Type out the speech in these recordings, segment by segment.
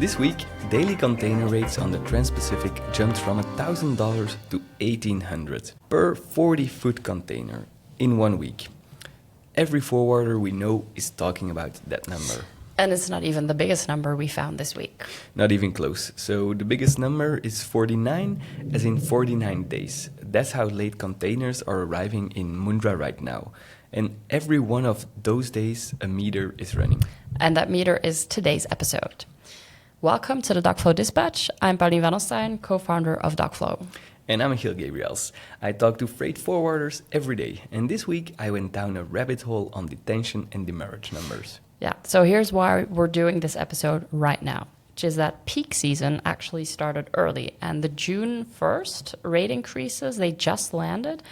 This week, daily container rates on the Trans-Pacific jumped from $1,000 to $1,800 per 40-foot container in 1 week. Every forwarder we know is talking about that number. And it's not even the biggest number we found this week. Not even close. So the biggest number is 49, as in 49 days. That's how late containers are arriving in Mundra right now. And every one of those days, a meter is running. And that meter is today's episode. Welcome to the Dockflow Dispatch. I'm Pauline Vanelstein, co-founder of Dockflow. And I'm Michiel Gabriels. I talk to freight forwarders every day. And this week, I went down a rabbit hole on detention and demurrage numbers. Yeah, so here's why we're doing this episode right now, which is that peak season actually started early. And the June 1st rate increases, they just landed.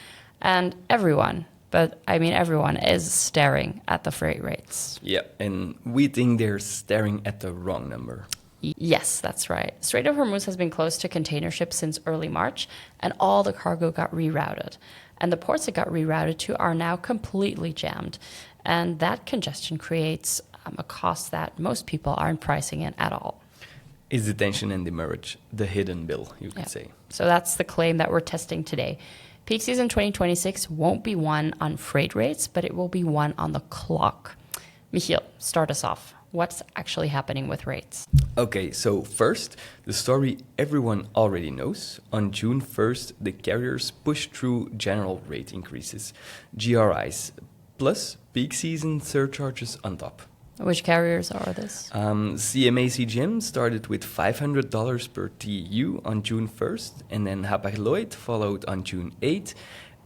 And everyone is staring at the freight rates. Yeah, and we think they're staring at the wrong number. Yes, that's right. Strait of Hormuz has been closed to container ships since early March, and all the cargo got rerouted. And the ports it got rerouted to are now completely jammed. And that congestion creates a cost that most people aren't pricing in at all. Is detention and demurrage the hidden bill, you could say? So that's the claim that we're testing today. Peak season 2026 won't be one on freight rates, but it will be one on the clock. Michiel, start us off. What's actually happening with rates? Okay, so first, the story everyone already knows. On June 1st, the carriers pushed through general rate increases, GRIs, plus peak season surcharges on top. Which carriers are this? CMA CGM started with $500 per TEU on June 1st, and then Hapag-Lloyd followed on June 8th,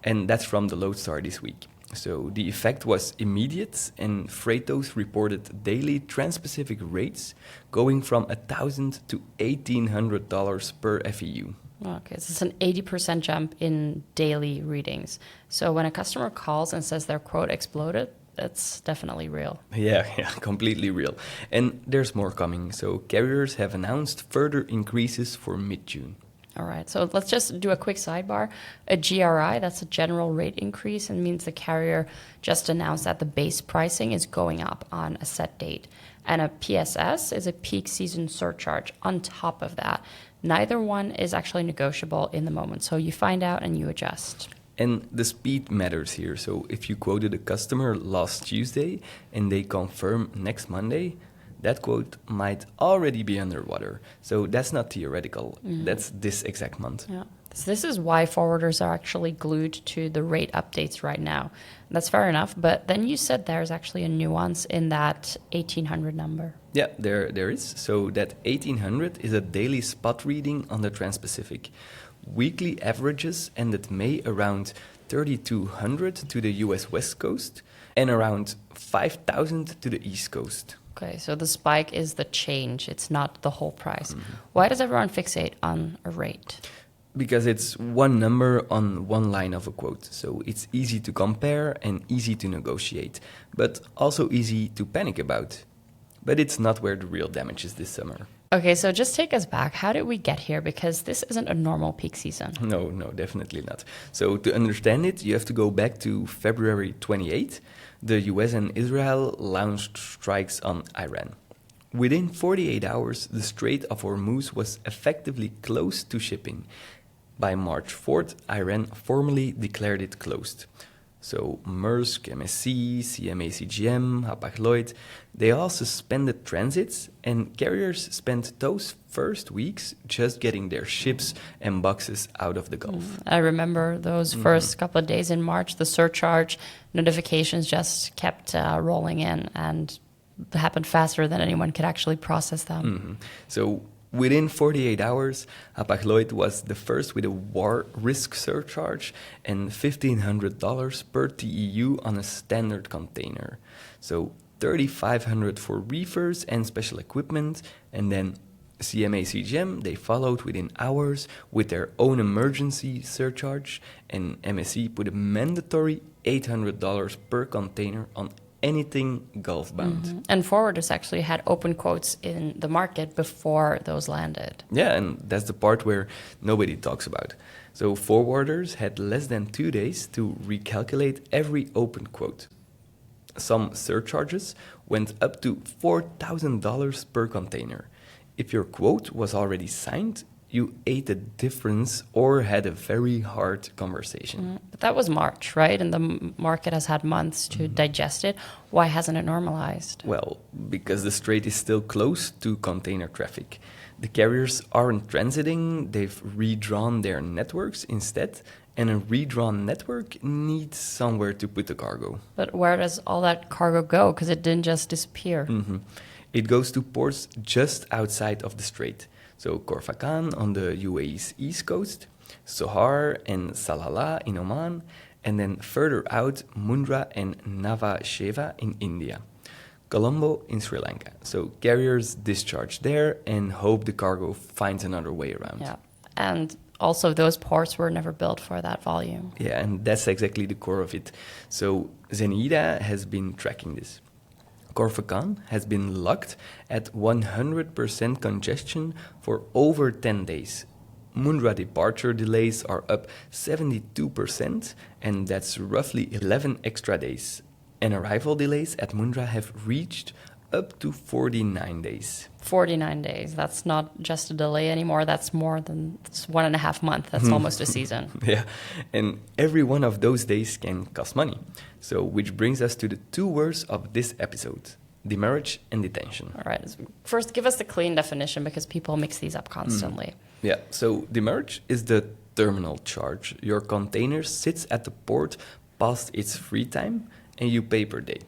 and that's from the Lodestar this week. So the effect was immediate, and Freightos reported daily Trans-Pacific rates going from $1,000 to $1,800 per FEU. Okay, so it's an 80% jump in daily readings. So when a customer calls and says their quote exploded, that's definitely real. Yeah, completely real. And there's more coming. So carriers have announced further increases for mid-June. All right, so let's just do a quick sidebar. A GRI, that's a general rate increase, and means the carrier just announced that the base pricing is going up on a set date. And a PSS is a peak season surcharge on top of that. Neither one is actually negotiable in the moment, so you find out and you adjust. And the speed matters here. So if you quoted a customer last Tuesday and they confirm next Monday, that quote might already be underwater. So that's not theoretical. That's this exact month. Yeah. So this is why forwarders are actually glued to the rate updates right now. That's fair enough. But then you said there's actually a nuance in that 1,800 number. Yeah, there is. So that 1,800 is a daily spot reading on the Trans-Pacific. Weekly averages ended May around 3,200 to the US West Coast and around 5,000 to the East Coast. Okay, so the spike is the change. It's not the whole price. Why does everyone fixate on a rate? Because it's one number on one line of a quote. So it's easy to compare and easy to negotiate, but also easy to panic about. But it's not where the real damage is this summer. Okay, so just take us back. How did we get here? Because this isn't a normal peak season. No, definitely not. So to understand it, you have to go back to February 28th. The US and Israel launched strikes on Iran. Within 48 hours, the Strait of Hormuz was effectively closed to shipping. By March 4th, Iran formally declared it closed. So Maersk, MSC, CMA CGM, Hapag-Lloyd, they all suspended transits, and carriers spent those first weeks just getting their ships and boxes out of the Gulf. I remember those first couple of days in March, the surcharge notifications just kept rolling in and happened faster than anyone could actually process them. So within 48 hours, Hapag-Lloyd was the first with a war risk surcharge and $1,500 per TEU on a standard container. So $3,500 for reefers and special equipment, and then CMA CGM, they followed within hours with their own emergency surcharge, and MSC put a mandatory $800 per container on anything Gulf bound. And forwarders actually had open quotes in the market before those landed. Yeah, and that's the part where nobody talks about. So forwarders had less than 2 days to recalculate every open quote. Some surcharges went up to $4,000 per container. If your quote was already signed, you ate the difference or had a very hard conversation. But that was March, right? And the market has had months to digest it. Why hasn't it normalized? Well, because the strait is still close to container traffic. The carriers aren't transiting, they've redrawn their networks instead, and a redrawn network needs somewhere to put the cargo. But where does all that cargo go? Because it didn't just disappear. It goes to ports just outside of the strait. So Corfacan on the UAE's east coast, Sohar and Salalah in Oman, and then further out Mundra and Nhava Sheva in India. Colombo in Sri Lanka. So carriers discharge there and hope the cargo finds another way around. Yeah. And also those ports were never built for that volume. Yeah, and that's exactly the core of it. So Zenida has been tracking this. Corfacan has been locked at 100% congestion for over 10 days. Mundra departure delays are up 72%, and that's roughly 11 extra days. And arrival delays at Mundra have reached up to 49 days. 49 days. That's not just a delay anymore. That's more than 1.5 months. That's almost a season. Yeah, and every one of those days can cost money. So, which brings us to the two words of this episode: demurrage and detention. All right. First, give us the clean definition because people mix these up constantly. Yeah, so demurrage is the terminal charge. Your container sits at the port past its free time and you pay per day.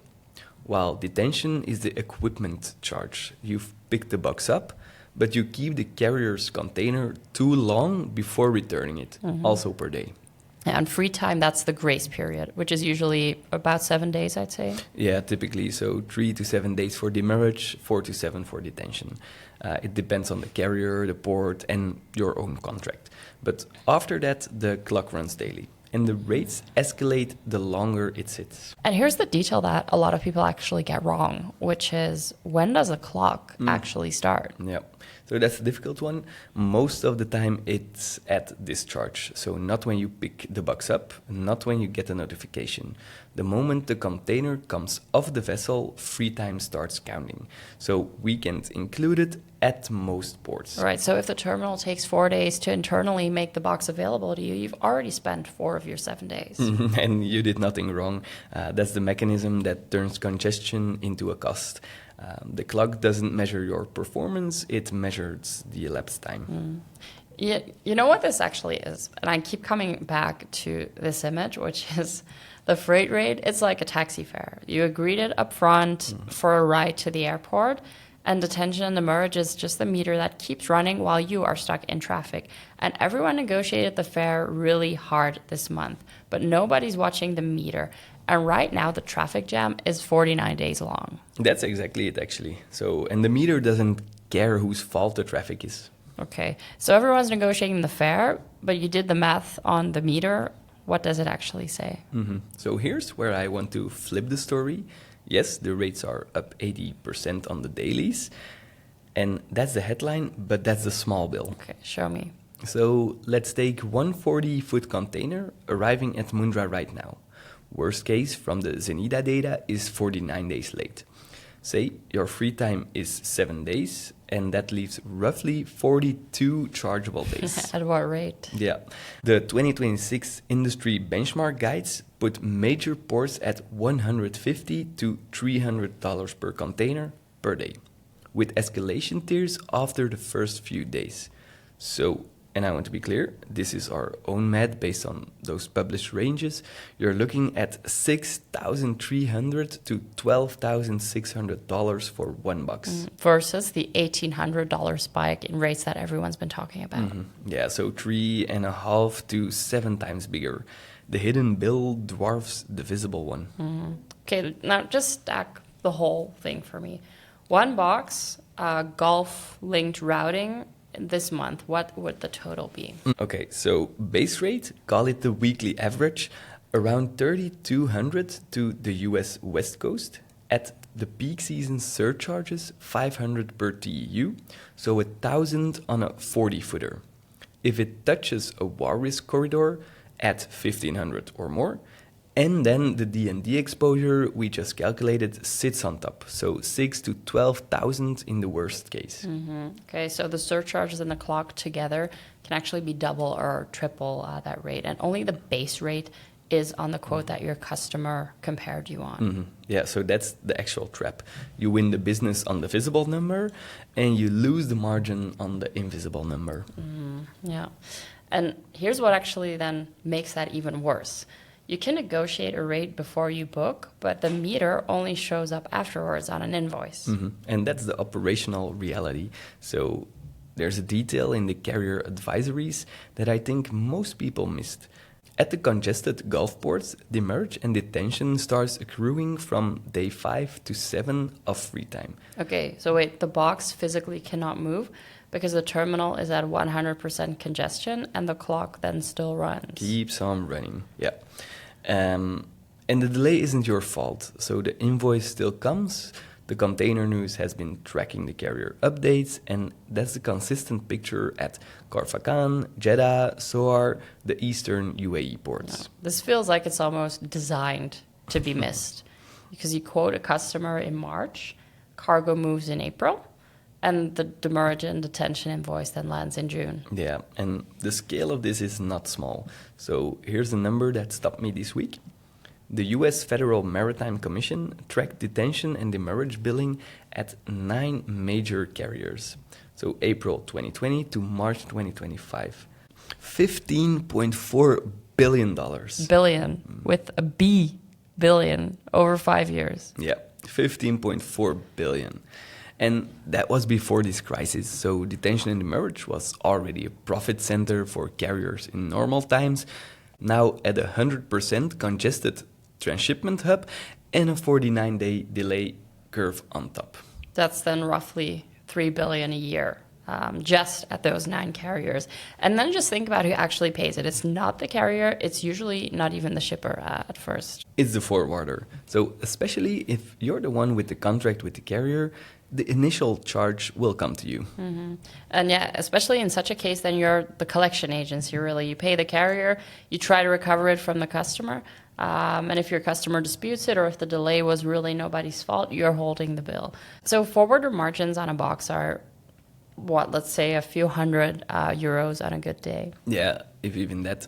While detention is the equipment charge. You've picked the box up, but you keep the carrier's container too long before returning it, also per day. And free time, that's the grace period, which is usually about 7 days, I'd say. Yeah, typically. So 3 to 7 days for demurrage, 4 to 7 for detention. It depends on the carrier, the port, and your own contract. But after that, the clock runs daily. And the rates escalate the longer it sits. And here's the detail that a lot of people actually get wrong, which is when does a clock actually start? Yeah, so that's a difficult one. Most of the time it's at discharge. So not when you pick the box up, not when you get a notification. The moment the container comes off the vessel, free time starts counting. So weekends included at most ports. Right, so if the terminal takes 4 days to internally make the box available to you, you've already spent 4 of your 7 days. And you did nothing wrong. That's the mechanism that turns congestion into a cost. The clock doesn't measure your performance, it measures the elapsed time. You know what this actually is? And I keep coming back to this image, which is the freight rate. It's like a taxi fare. You agreed it up front for a ride to the airport, and detention and demurrage is just the meter that keeps running while you are stuck in traffic. And everyone negotiated the fare really hard this month, but nobody's watching the meter. And right now, the traffic jam is 49 days long. That's exactly it, actually. So, and the meter doesn't care whose fault the traffic is. Okay, so everyone's negotiating the fare, but you did the math on the meter. What does it actually say? So here's where I want to flip the story. Yes, the rates are up 80% on the dailies. And that's the headline, but that's the small bill. Okay, show me. So let's take 140-foot container arriving at Mundra right now. Worst case from the Zenida data is 49 days late. Say your free time is 7 days, and that leaves roughly 42 chargeable days. At what rate? Yeah. The 2026 industry benchmark guides put major ports at $150 to $300 per container per day, with escalation tiers after the first few days. So, and I want to be clear, this is our own math based on those published ranges. You're looking at $6,300 to $12,600 for one box. Versus the $1,800 spike in rates that everyone's been talking about. Yeah, so 3.5 to 7 times bigger. The hidden bill dwarfs the visible one. Okay, now just stack the whole thing for me. One box, Gulf-linked routing, this month, what would the total be? Okay, so base rate, call it the weekly average, around 3,200 to the US West Coast. At the peak season surcharges, 500 per TEU, so 1,000 on a 40-footer. If it touches a war risk corridor at 1,500 or more, And then the D&D exposure we just calculated sits on top. So 6 to 12,000 in the worst case. Okay, so the surcharges and the clock together can actually be double or triple that rate. And only the base rate is on the quote that your customer compared you on. Yeah, so that's the actual trap. You win the business on the visible number and you lose the margin on the invisible number. Yeah. And here's what actually then makes that even worse. You can negotiate a rate before you book, but the meter only shows up afterwards on an invoice. And that's the operational reality. So there's a detail in the carrier advisories that I think most people missed. At the congested Gulf ports, demurrage and detention starts accruing from day 5 to 7 of free time. Okay, so wait, the box physically cannot move because the terminal is at 100% congestion and the clock then still runs. Keeps on running, yeah. And the delay isn't your fault. So the invoice still comes. The container news has been tracking the carrier updates, and that's the consistent picture at Karfakan, Jeddah, Sohar, the eastern UAE ports. This feels like it's almost designed to be missed because you quote a customer in March, cargo moves in April, and the demurrage and detention invoice then lands in June. Yeah, and the scale of this is not small. So here's a number that stopped me this week. The US Federal Maritime Commission tracked detention and demurrage billing at 9 major carriers. So April 2020 to March 2025. $15.4 billion. Billion, with a B, billion, over 5 years. Yeah, 15.4 billion. And that was before this crisis, so detention and demurrage was already a profit center for carriers in normal times. Now at a 100% congested transshipment hub and a 49-day delay curve on top. That's then roughly $3 billion a year, just at those 9 carriers. And then just think about who actually pays it. It's not the carrier. It's usually not even the shipper at first. It's the forwarder. So especially if you're the one with the contract with the carrier, the initial charge will come to you. And yeah, especially in such a case, then you're the collection agency, really. You pay the carrier, you try to recover it from the customer. And if your customer disputes it or if the delay was really nobody's fault, you're holding the bill. So forwarder margins on a box are, let's say a few hundred euros on a good day. Yeah, if even that.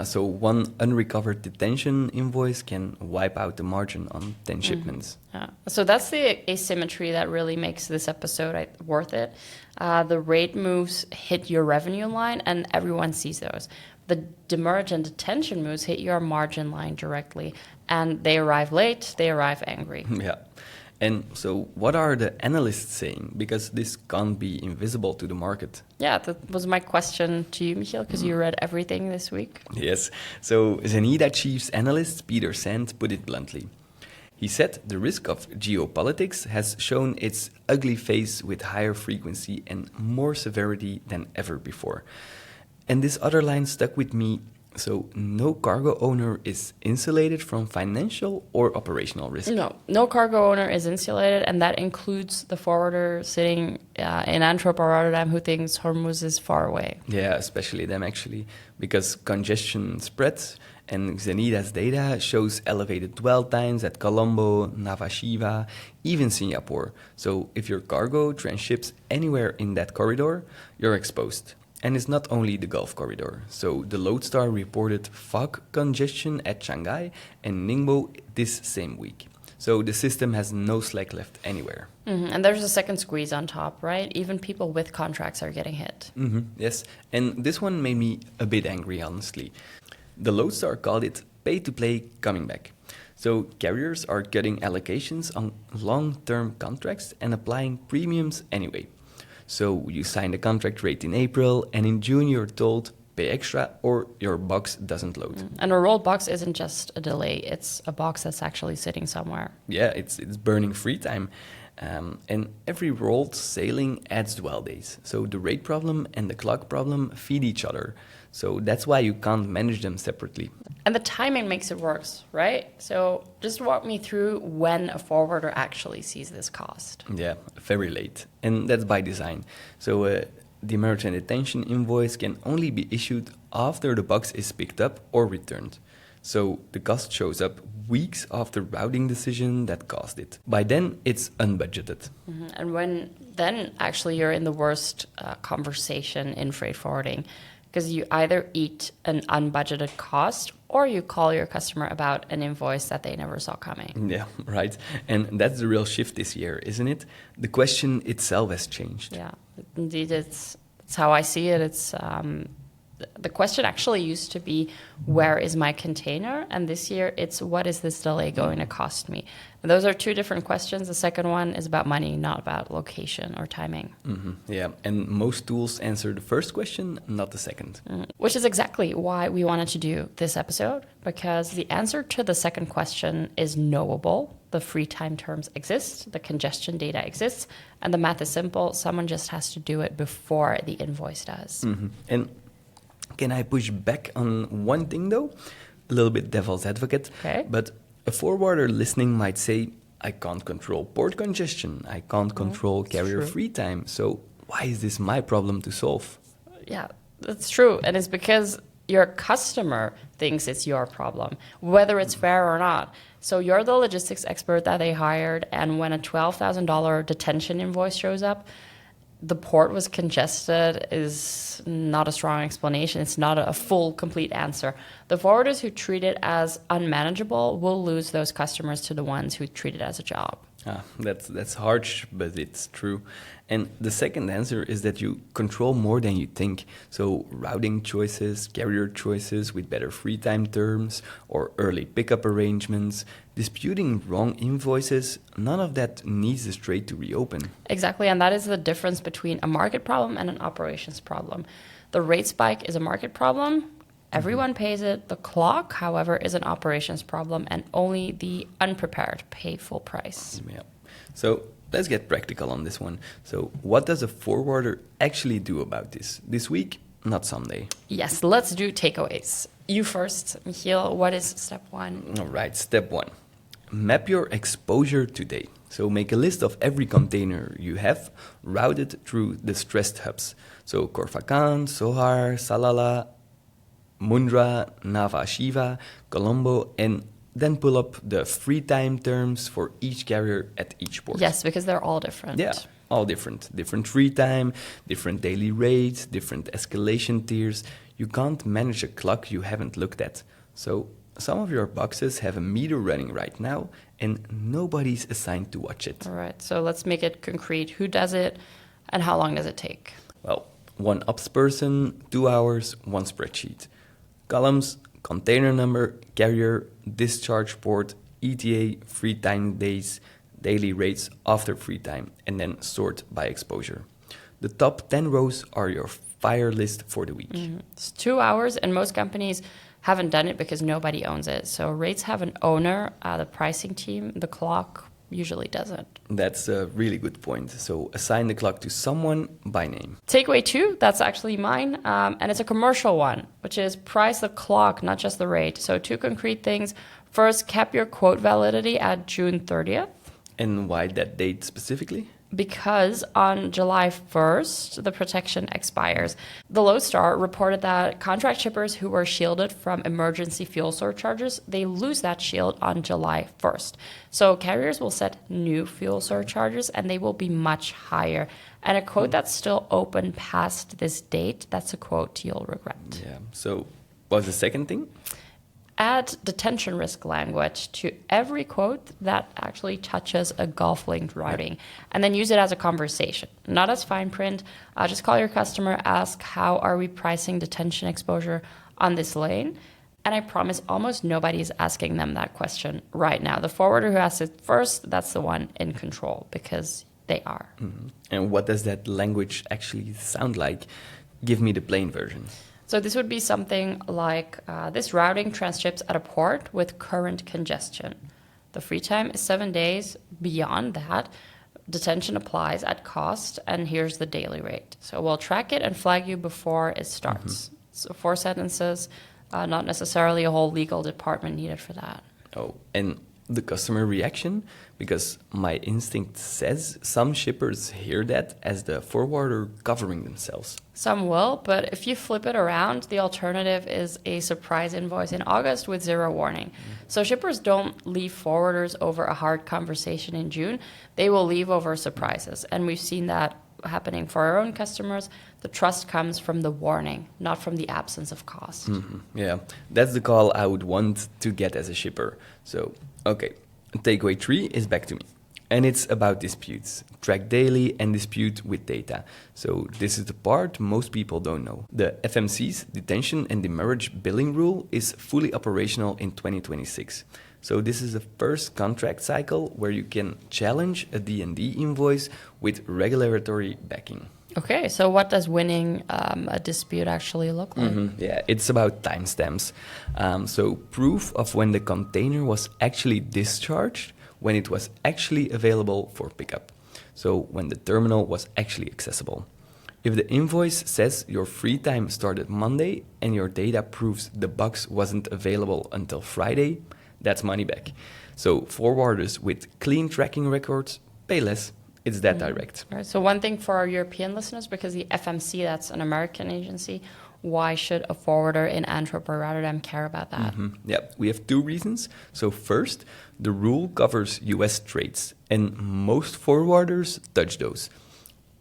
So one unrecovered detention invoice can wipe out the margin on 10 shipments. Yeah. So that's the asymmetry that really makes this episode worth it. The rate moves hit your revenue line and everyone sees those. The demurrage and detention moves hit your margin line directly and they arrive late, they arrive angry. Yeah. And so what are the analysts saying? Because this can't be invisible to the market. Yeah, that was my question to you, Michiel, because you read everything this week. Yes. So Zenida chief analyst Peter Sand put it bluntly. He said the risk of geopolitics has shown its ugly face with higher frequency and more severity than ever before. And this other line stuck with me. So no cargo owner is insulated from financial or operational risk. No cargo owner is insulated, and that includes the forwarder sitting in Antwerp or Rotterdam who thinks Hormuz is far away. Yeah, especially them actually, because congestion spreads, and Zenida's data shows elevated dwell times at Colombo, Nava Shiva, even Singapore. So if your cargo transships anywhere in that corridor, you're exposed. And it's not only the Gulf corridor. So the Lodestar reported fog congestion at Shanghai and Ningbo this same week. So the system has no slack left anywhere. And there's a second squeeze on top, right? Even people with contracts are getting hit. Yes, and this one made me a bit angry, honestly. The Lodestar called it pay-to-play coming back. So carriers are cutting allocations on long-term contracts and applying premiums anyway. So you sign the contract rate in April, and in June you're told pay extra or your box doesn't load. And a rolled box isn't just a delay; it's a box that's actually sitting somewhere. Yeah, it's burning free time, and every rolled sailing adds dwell days. So the rate problem and the clock problem feed each other. So that's why you can't manage them separately. And the timing makes it worse, right? So just walk me through when a forwarder actually sees this cost. Yeah, very late. And that's by design. So the demurrage and detention invoice can only be issued after the box is picked up or returned. So the cost shows up weeks after routing decision that caused it. By then, it's unbudgeted. And then actually you're in the worst conversation in freight forwarding, because you either eat an unbudgeted cost or you call your customer about an invoice that they never saw coming. Yeah, right. And that's the real shift this year, isn't it? The question itself has changed. Yeah, indeed, it's how I see it. It's the question actually used to be, where is my container? And this year it's, what is this delay going to cost me? And those are two different questions. The second one is about money, not about location or timing. Yeah, and most tools answer the first question, not the second. Which is exactly why we wanted to do this episode, because the answer to the second question is knowable. The free time terms exist, the congestion data exists, and the math is simple. Someone just has to do it before the invoice does. And can I push back on one thing, though? A little bit devil's advocate. Okay. But a forwarder listening might say, I can't control port congestion. I can't control carrier free time. So why is this my problem to solve? Yeah, that's true. And it's because your customer thinks it's your problem, whether it's fair or not. So you're the logistics expert that they hired, and when a $12,000 detention invoice shows up, the port was congested is not a strong explanation. It's not a full, complete answer. The forwarders who treat it as unmanageable will lose those customers to the ones who treat it as a job. That's harsh, but it's true. And the second answer is that you control more than you think. So routing choices, carrier choices with better free time terms, or early pickup arrangements, disputing wrong invoices, none of that needs the strait to reopen. Exactly, and that is the difference between a market problem and an operations problem. The rate spike is a market problem. Everyone pays it. The clock, however, is an operations problem, and only the unprepared pay full price. Yeah. So let's get practical on this one. So what does a forwarder actually do about this? This week, not someday. Yes, let's do takeaways. You first, Michiel. What is step one? All right, step one. Map your exposure today. So make a list of every container you have routed through the stressed hubs. So Corfacan, Sohar, Salalah, Mundra, Nava Shiva, Colombo, and then pull up the free time terms for each carrier at each port. Yes, because they're all different. Yeah, all different. Different free time, different daily rates, different escalation tiers. You can't manage a clock you haven't looked at. So some of your boxes have a meter running right now, and nobody's assigned to watch it. All right, so let's make it concrete. Who does it, and how long does it take? Well, one ops person, 2 hours, one spreadsheet. Columns, container number, carrier, discharge port, ETA, free time days, daily rates after free time, and then sort by exposure. The top 10 rows are your fire list for the week. It's 2 hours, and most companies haven't done it because nobody owns it. So rates have an owner, the pricing team, the clock usually doesn't. That's a really good point. So assign the clock to someone by name. Takeaway 2, that's actually mine, and it's a commercial one, which is price the clock, not just the rate. So 2 concrete things. First, cap your quote validity at June 30th. And why that date specifically? Because on July 1st, the protection expires. The Lodestar reported that contract shippers who were shielded from emergency fuel surcharges, they lose that shield on July 1st. So carriers will set new fuel surcharges, and they will be much higher. And a quote that's still open past this date, that's a quote you'll regret. Yeah. So what's the second thing? Add detention risk language to every quote that actually touches a Gulf-linked routing, and then use it as a conversation, not as fine print. Just call your customer, ask, how are we pricing detention exposure on this lane? And I promise almost nobody is asking them that question right now. The forwarder who asks it first, that's the one in control, because they are. And what does that language actually sound like? Give me the plain version. So this would be something like, this routing transships at a port with current congestion. The free time is 7 days. Beyond that, detention applies at cost, and here's the daily rate. So we'll track it and flag you before it starts. So 4 sentences, not necessarily a whole legal department needed for that. Oh, and The customer reaction, because my instinct says some shippers hear that as the forwarder covering themselves. Some will, but if you flip it around, the alternative is a surprise invoice in August with zero warning. So shippers don't leave forwarders over a hard conversation in June. They will leave over surprises. And we've seen that happening for our own customers. The trust comes from the warning, not from the absence of cost. Yeah, that's the call I would want to get as a shipper. So, okay, takeaway 3 is back to me. And it's about disputes. Track daily and dispute with data. So this is the part most people don't know. The FMC's detention and demurrage billing rule is fully operational in 2026. So this is the first contract cycle where you can challenge a D&D invoice with regulatory backing. Okay, so what does winning a dispute actually look like? Yeah, it's about timestamps. So proof of when the container was actually discharged, when it was actually available for pickup. So when the terminal was actually accessible. If the invoice says your free time started Monday and your data proves the box wasn't available until Friday, that's money back. So forwarders with clean tracking records pay less. It's that direct. Right. So one thing for our European listeners, because the FMC, that's an American agency, why should a forwarder in Antwerp or Rotterdam care about that? Yeah, we have 2 reasons. So first, the rule covers US trades, and most forwarders touch those.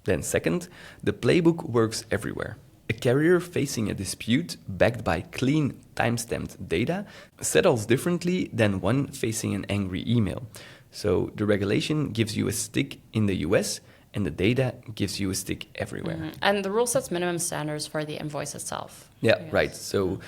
Then second, the playbook works everywhere. A carrier facing a dispute backed by clean timestamped data settles differently than one facing an angry email. So the regulation gives you a stick in the US, and the data gives you a stick everywhere. And the rule sets minimum standards for the invoice itself. Yeah, right. So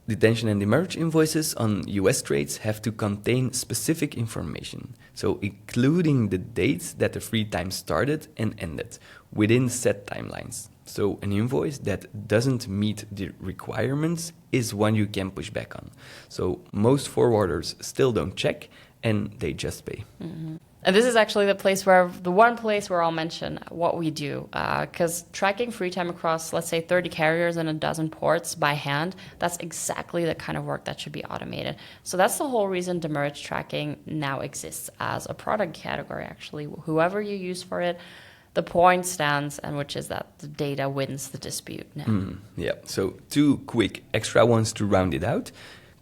detention and demurrage invoices on US trades have to contain specific information. So including the dates that the free time started and ended within set timelines. So an invoice that doesn't meet the requirements is one you can push back on. So most forwarders still don't check, and they just pay. And this is actually the one place where I'll mention what we do. Because tracking free time across, let's say, 30 carriers and a dozen ports by hand, that's exactly the kind of work that should be automated. So that's the whole reason demurrage tracking now exists as a product category, actually. Whoever you use for it, the point stands, and which is that the data wins the dispute now. Yeah, so 2 quick extra ones to round it out.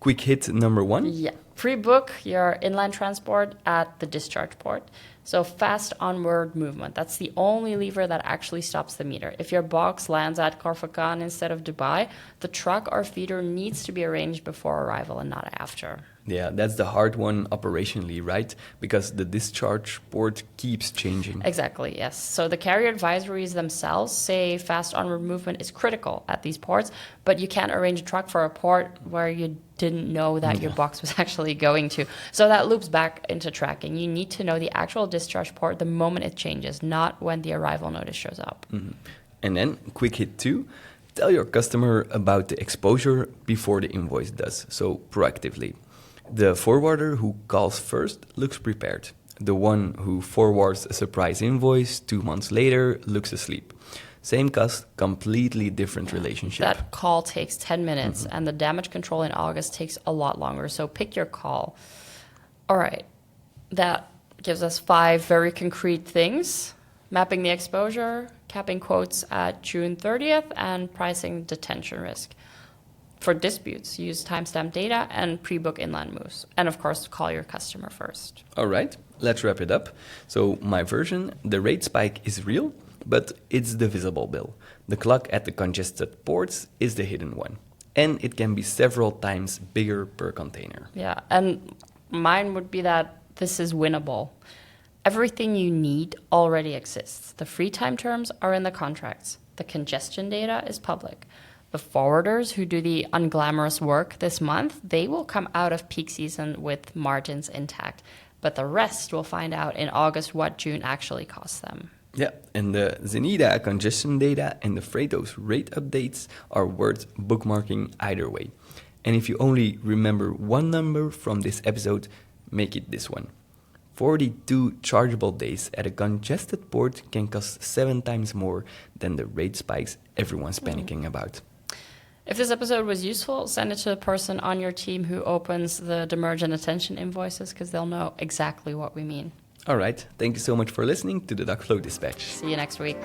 Quick hit number 1. Yeah. Pre-book your inland transport at the discharge port. So fast onward movement. That's the only lever that actually stops the meter. If your box lands at Corsica instead of Dubai, the truck or feeder needs to be arranged before arrival and not after. Yeah, that's the hard one operationally, right? Because the discharge port keeps changing. Exactly, yes. So the carrier advisories themselves say fast onward movement is critical at these ports, but you can't arrange a truck for a port where you didn't know that your box was actually going to. So that loops back into tracking. You need to know the actual discharge port the moment it changes, not when the arrival notice shows up. And then, quick hit 2, tell your customer about the exposure before the invoice does, so proactively. The forwarder who calls first looks prepared. The one who forwards a surprise invoice 2 months later looks asleep. Same cost, completely different relationship. That call takes 10 minutes, and the damage control in August takes a lot longer. So pick your call. All right. That gives us 5 very concrete things. Mapping the exposure, capping quotes at June 30th, and pricing detention risk. For disputes, use timestamp data and pre-book inland moves. And of course, call your customer first. All right, let's wrap it up. So my version, the rate spike is real, but it's the visible bill. The clock at the congested ports is the hidden one. And it can be several times bigger per container. Yeah, and mine would be that this is winnable. Everything you need already exists. The free time terms are in the contracts. The congestion data is public. The forwarders who do the unglamorous work this month, they will come out of peak season with margins intact. But the rest will find out in August what June actually costs them. Yeah, and the Zenida congestion data and the Freightos rate updates are worth bookmarking either way. And if you only remember one number from this episode, make it this one. 42 chargeable days at a congested port can cost 7 times more than the rate spikes everyone's panicking about. If this episode was useful, send it to the person on your team who opens the demurrage and detention invoices, because they'll know exactly what we mean. All right. Thank you so much for listening to the Dock Flow Dispatch. See you next week.